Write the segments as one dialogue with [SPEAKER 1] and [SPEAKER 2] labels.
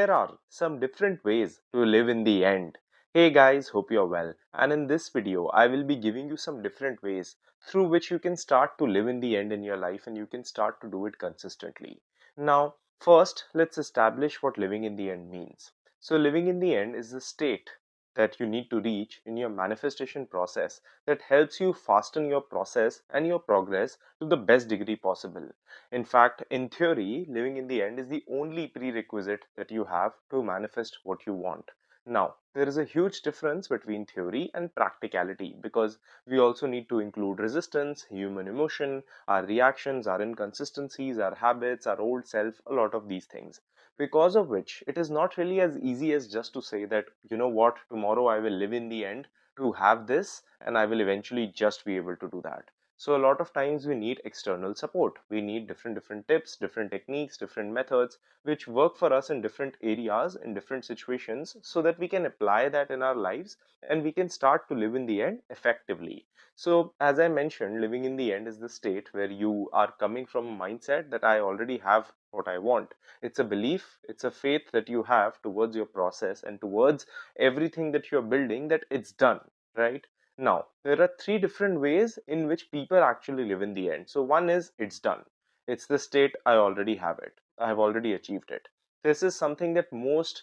[SPEAKER 1] there are some different ways to live in the end. Hey guys, hope you're well. And in this video, I will be giving you some different ways through which you can start to live in the end in your life and you can start to do it consistently. Now, first, let's establish what living in the end means. So, living in the end is the state that you need to reach in your manifestation process that helps you fasten your process and your progress to the best degree possible. In fact, in theory, living in the end is the only prerequisite that you have to manifest what you want. Now, there is a huge difference between theory and practicality because we also need to include resistance, human emotion, our reactions, our inconsistencies, our habits, our old self, a lot of these things. Because of which, it is not really as easy as just to say that, you know what, tomorrow I will live in the end to have this and I will eventually just be able to do that. So a lot of times we need external support. We need different tips, different techniques, different methods which work for us in different areas, in different situations so that we can apply that in our lives and we can start to live in the end effectively. So as I mentioned, living in the end is the state where you are coming from a mindset that I already have what I want. It's a belief, it's a faith that you have towards your process and towards everything that you're building that it's done, right? Now, there are three different ways in which people actually live in the end. So, one is it's done. It's the state I already have it. I have already achieved it. This is something that most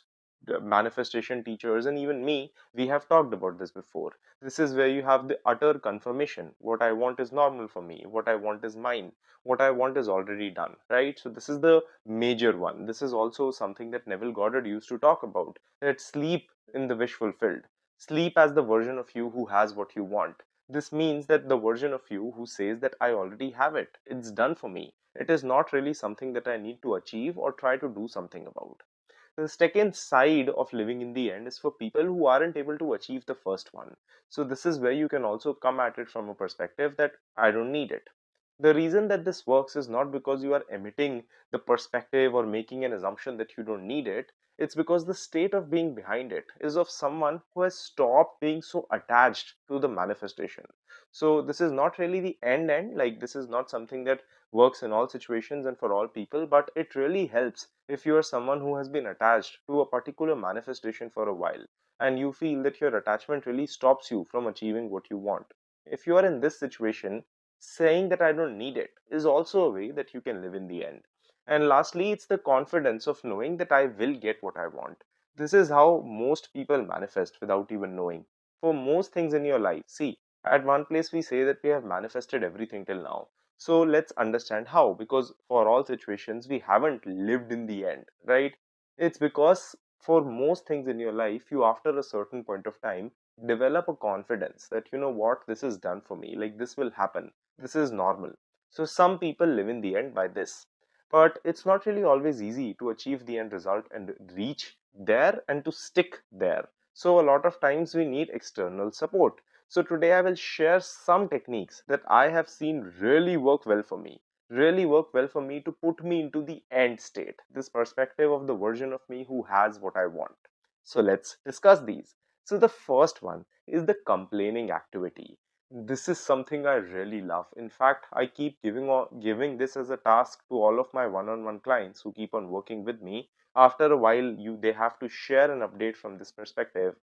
[SPEAKER 1] manifestation teachers and even me, we have talked about this before. This is where you have the utter confirmation. What I want is normal for me. What I want is mine. What I want is already done, right? So, this is the major one. This is also something that Neville Goddard used to talk about, that sleep in the wish fulfilled. Sleep as the version of you who has what you want. This means that the version of you who says that I already have it, it's done for me. It is not really something that I need to achieve or try to do something about. The second side of living in the end is for people who aren't able to achieve the first one. So, this is where you can also come at it from a perspective that I don't need it. The reason that this works is not because you are emitting the perspective or making an assumption that you don't need it. It's because the state of being behind it is of someone who has stopped being so attached to the manifestation. So, this is not really the end, like, this is not something that works in all situations and for all people, but it really helps if you are someone who has been attached to a particular manifestation for a while and you feel that your attachment really stops you from achieving what you want. If you are in this situation, saying that I don't need it is also a way that you can live in the end. And lastly, it's the confidence of knowing that I will get what I want. This is how most people manifest without even knowing. For most things in your life, see, at one place we say that we have manifested everything till now. So let's understand how, because for all situations we haven't lived in the end, right? It's because for most things in your life, you after a certain point of time develop a confidence that you know what, this is done for me, like this will happen, this is normal. So some people live in the end by this. But it's not really always easy to achieve the end result and reach there and to stick there. So a lot of times we need external support. So today I will share some techniques that I have seen really work well for me. Really work well for me to put me into the end state, this perspective of the version of me who has what I want. So let's discuss these. So the first one is the complaining activity. This is something I really love. In fact, I keep giving this as a task to all of my one-on-one clients who keep on working with me. After a while, they have to share an update from this perspective.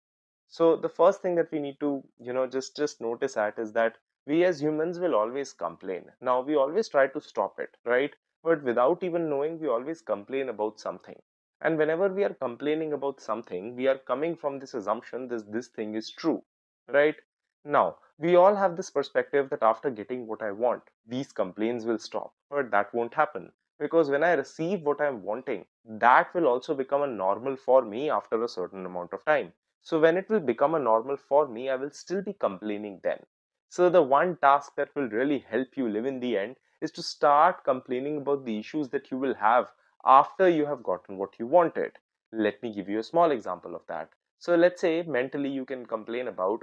[SPEAKER 1] So the first thing that we need to, just notice at is that we as humans will always complain. Now we always try to stop it, right? But without even knowing, we always complain about something. And whenever we are complaining about something, we are coming from this assumption that this thing is true, right? Now, we all have this perspective that after getting what I want, these complaints will stop. But that won't happen. Because when I receive what I'm wanting, that will also become a normal for me after a certain amount of time. So when it will become a normal for me, I will still be complaining then. So the one task that will really help you live in the end is to start complaining about the issues that you will have after you have gotten what you wanted. Let me give you a small example of that. So let's say mentally you can complain about,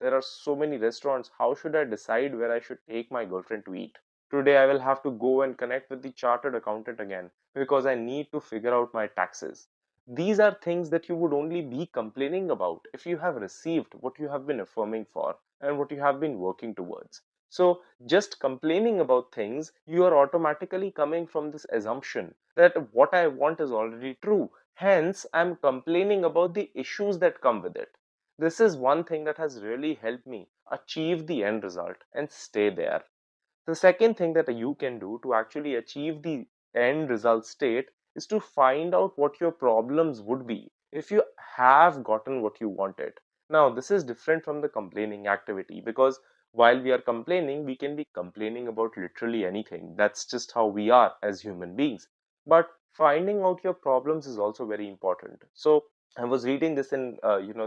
[SPEAKER 1] there are so many restaurants. How should I decide where I should take my girlfriend to eat? Today I will have to go and connect with the chartered accountant again because I need to figure out my taxes. These are things that you would only be complaining about if you have received what you have been affirming for and what you have been working towards. So, just complaining about things, you are automatically coming from this assumption that what I want is already true. Hence, I'm complaining about the issues that come with it. This is one thing that has really helped me achieve the end result and stay there. The second thing that you can do to actually achieve the end result state is to find out what your problems would be if you have gotten what you wanted. Now, this is different from the complaining activity because while we are complaining, we can be complaining about literally anything. That's just how we are as human beings. But finding out your problems is also very important. So, I was reading this in,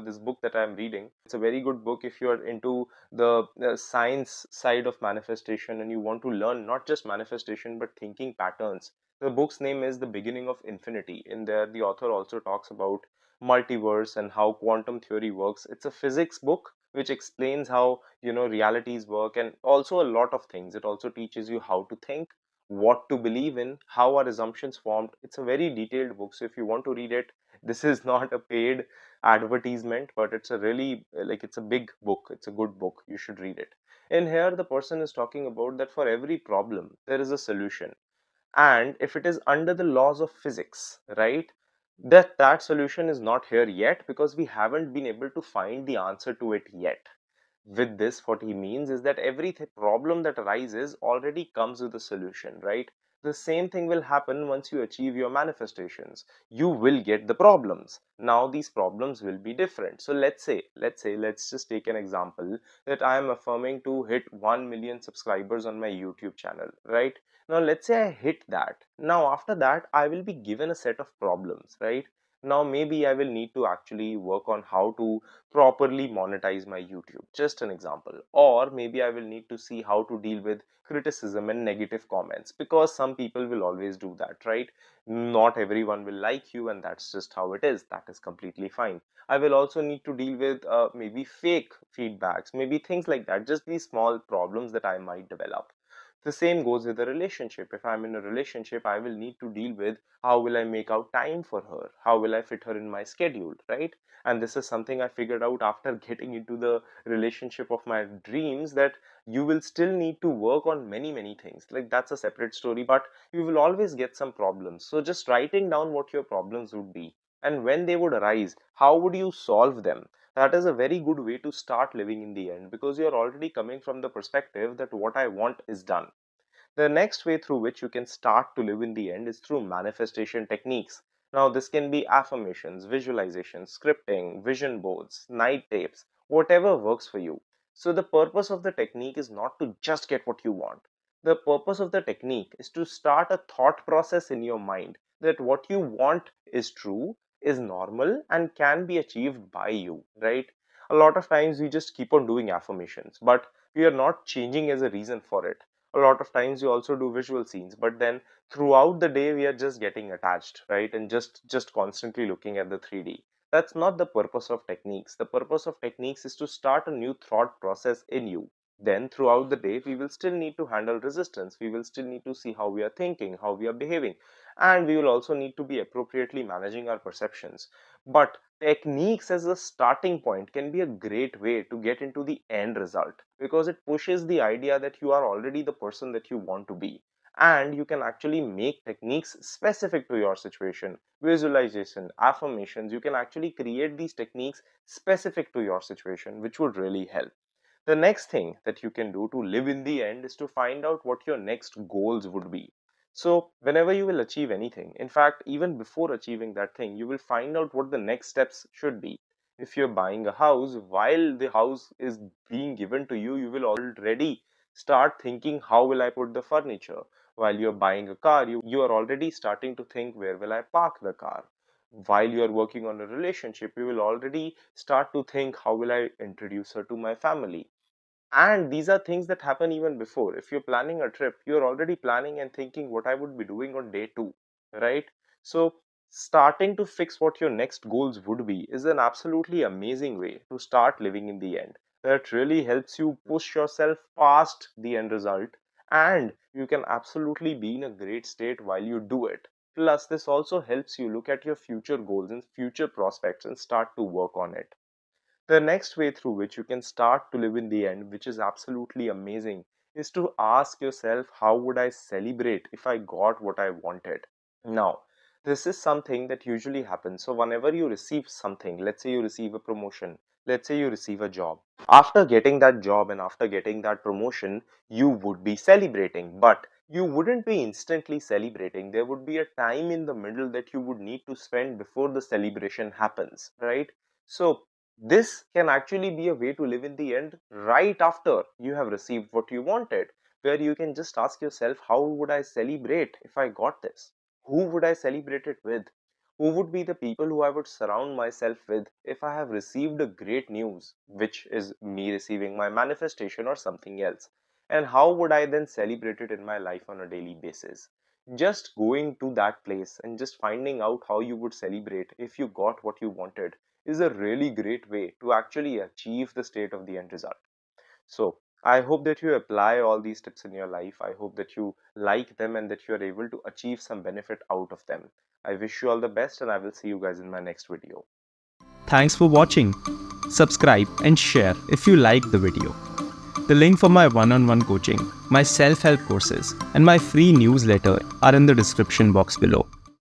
[SPEAKER 1] this book that I'm reading. It's a very good book if you're into the science side of manifestation and you want to learn not just manifestation but thinking patterns. The book's name is The Beginning of Infinity. In there, the author also talks about multiverse and how quantum theory works. It's a physics book which explains how realities work and also a lot of things. It also teaches you how to think, what to believe in, how are assumptions formed. It's a very detailed book, so if you want to read it, this is not a paid advertisement, but it's a really it's a big book, it's a good book, you should read it. In here, the person is talking about that for every problem there is a solution, and if it is under the laws of physics, right, that solution is not here yet because we haven't been able to find the answer to it yet. With this, what he means is that every problem that arises already comes with a solution, right? The same thing will happen once you achieve your manifestations. You will get the problems. Now these problems will be different. So let's just take an example that I am affirming to hit 1 million subscribers on my YouTube channel, right? Now let's say I hit that. Now after that, I will be given a set of problems, right? Now maybe I will need to actually work on how to properly monetize my YouTube. Just an example. Or maybe I will need to see how to deal with criticism and negative comments, because some people will always do that, right? Not everyone will like you, and that's just how it is. That is completely fine. I will also need to deal with maybe fake feedbacks, maybe things like that, just these small problems that I might develop. The same goes with a relationship. If I'm in a relationship, I will need to deal with how will I make out time for her? How will I fit her in my schedule, right? And this is something I figured out after getting into the relationship of my dreams, that you will still need to work on many things. Like, that's a separate story, but you will always get some problems. So just writing down what your problems would be and when they would arise, how would you solve them? That is a very good way to start living in the end, because you're already coming from the perspective that what I want is done. The next way through which you can start to live in the end is through manifestation techniques. Now, this can be affirmations, visualizations, scripting, vision boards, night tapes, whatever works for you. So, the purpose of the technique is not to just get what you want. The purpose of the technique is to start a thought process in your mind that what you want is true, is normal, and can be achieved by you, right? A lot of times we just keep on doing affirmations, but we are not changing as a reason for it. A lot of times you also do visual scenes, but then throughout the day we are just getting attached, right, and just constantly looking at the 3D. That's not the purpose of techniques. The purpose of techniques is to start a new thought process in you. Then throughout the day we will still need to handle resistance, we will still need to see how we are thinking, how we are behaving, and we will also need to be appropriately managing our perceptions. But techniques as a starting point can be a great way to get into the end result, because it pushes the idea that you are already the person that you want to be, and you can actually make techniques specific to your situation. Visualization, affirmations, you can actually create these techniques specific to your situation, which would really help. The next thing that you can do to live in the end is to find out what your next goals would be. So, whenever you will achieve anything, in fact, even before achieving that thing, you will find out what the next steps should be. If you're buying a house, while the house is being given to you, you will already start thinking, how will I put the furniture? While you're buying a car, you are already starting to think, where will I park the car? While you are working on a relationship, you will already start to think, how will I introduce her to my family? And these are things that happen even before. If you're planning a trip, you're already planning and thinking what I would be doing on day two, right? So, starting to fix what your next goals would be is an absolutely amazing way to start living in the end. That really helps you push yourself past the end result, and you can absolutely be in a great state while you do it. Plus, this also helps you look at your future goals and future prospects and start to work on it. The next way through which you can start to live in the end, which is absolutely amazing, is to ask yourself, how would I celebrate if I got what I wanted? Now, this is something that usually happens. So whenever you receive something, let's say you receive a promotion, let's say you receive a job, after getting that job and after getting that promotion, you would be celebrating, but you wouldn't be instantly celebrating. There would be a time in the middle that you would need to spend before the celebration happens, right? So this can actually be a way to live in the end right after you have received what you wanted, where you can just ask yourself, how would I celebrate if I got this? Who would I celebrate it with? Who would be the people who I would surround myself with if I have received a great news, which is me receiving my manifestation or something else? And how would I then celebrate it in my life on a daily basis? Just going to that place and just finding out how you would celebrate if you got what you wanted is a really great way to actually achieve the state of the end result. So I hope that you apply all these tips in your life. I hope that you like them and that you are able to achieve some benefit out of them. I wish you all the best, and I will see you guys in my next video.
[SPEAKER 2] Thanks for watching. Subscribe and share if you like the video. The link for my one-on-one coaching, my self-help courses, and my free newsletter are in the description box below.